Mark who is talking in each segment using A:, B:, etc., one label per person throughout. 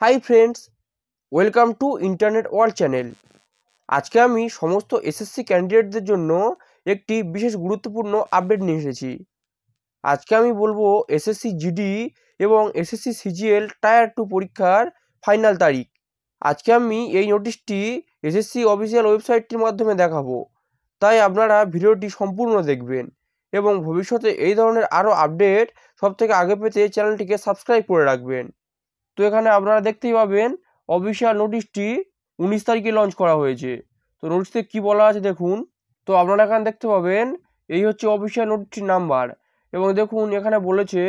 A: Hi friends, welcome to internet world channel. আজকে আমি সমস্ত এসএসসি ক্যান্ডিডেটদের জন্য একটি বিশেষ গুরুত্বপূর্ণ আপডেট নিয়ে এসেছি। আজকে আমি বলবো এসএসসি জিডি এবং এসএসসি সিজিএল টায়ার 2 পরীক্ষার ফাইনাল তারিখ। আজকে আমি এই নোটিশটি এসএসসি অফিসিয়াল ওয়েবসাইটটির মাধ্যমে দেখাবো, তাই আপনারা ভিডিওটি সম্পূর্ণ দেখবেন এবং ভবিষ্যতে এই ধরনের আরও আপডেট সবথেকে আগে পেতে চ্যানেলটিকে সাবস্ক্রাইব করে রাখবেন। তো এখানে আপনারা দেখতেই পাবেন অফিসিয়াল নোটিশটি 19 তারিখে লঞ্চ করা হয়েছে। তো নোটিশে কি বলা আছে দেখুন। তো আপনারা এখানে দেখতে পাবেন এই হচ্ছে অফিসিয়াল নোটিশটির নাম্বার এবং দেখুন এখানে বলেছে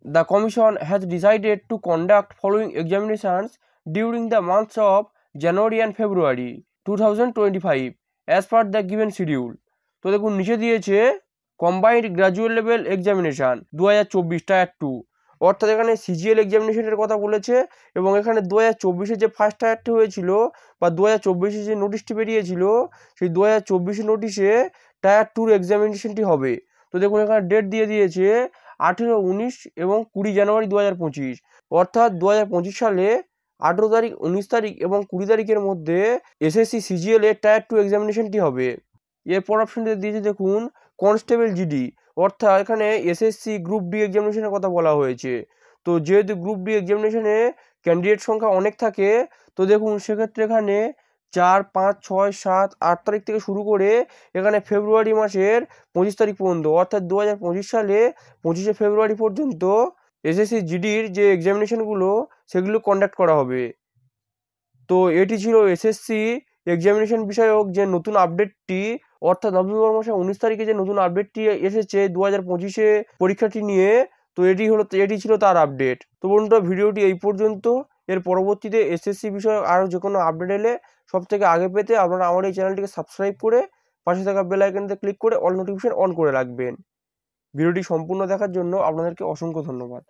A: the commission has decided to conduct following examinations during the months of January and February 2025 as per the given schedule. তো দেখুন নিচে দিয়েছে combined graduate level examination 2024 tyre 2, অর্থাৎ এখানে সিজিএল এক্সামিনেশনের কথা বলেছে এবং এখানে 2024-এ যে ফার্স্ট টায়ারটি হয়েছিল বা 2024-এ যে নোটিশটি বেরিয়েছিল সেই 2024 নোটিশে টায়ার 2 এক্সামিনেশনটি হবে। তো দেখুন এখানে ডেট দিয়ে দিয়েছে 18, 19 এবং 20 জানুয়ারি 2025, অর্থাৎ 2025 সালে 18 তারিখ, 19 তারিখ এবং 20 তারিখের মধ্যে এসএসসি সিজিএল এর টায়ার 2 এক্সামিনেশনটি হবে। এরপর অপশনটি দিয়েছে দেখুন কনস্টেবল জিডি, অর্থাৎ এখানে এসএসসি গ্রুপ ডি এক্সামিনেশনের কথা বলা হয়েছে। তো যেহেতু গ্রুপ ডি এক্সামিনেশনে ক্যান্ডিডেট সংখ্যা অনেক থাকে, তো দেখুন সেক্ষেত্রে এখানে 4, 5, 6, 7, 8 তারিখ থেকে শুরু করে এখানে ফেব্রুয়ারি মাসের 25 তারিখ পর্যন্ত, অর্থাৎ 2025 সালে 25শে ফেব্রুয়ারি পর্যন্ত এসএসসি জিডির যে এক্সামিনেশনগুলো সেগুলো কন্ডাক্ট করা হবে। তো এটি ছিল এসএসসি এক্সামিনেশন বিষয়ক যে নতুন আপডেটটি, অর্থাৎ নভেম্বর মাসে 19 তারিখে যে নতুন আপডেটটি এসেছে 2025-এ পরীক্ষাটি নিয়ে। তো এটি ছিল তার আপডেট। তো বন্ধুরা, ভিডিওটি এই পর্যন্ত। এর পরবর্তীতে এসএসসি বিষয়ক আরও যে কোনো আপডেট এলে সব থেকে আগে পেতে আপনারা আমার এই চ্যানেলটিকে সাবস্ক্রাইব করে পাশে থাকা বেল আইকনতে ক্লিক করে অল নোটিফিকেশন অন করে রাখবেন। ভিডিওটি সম্পূর্ণ দেখার জন্য আপনাদেরকে অসংখ্য ধন্যবাদ।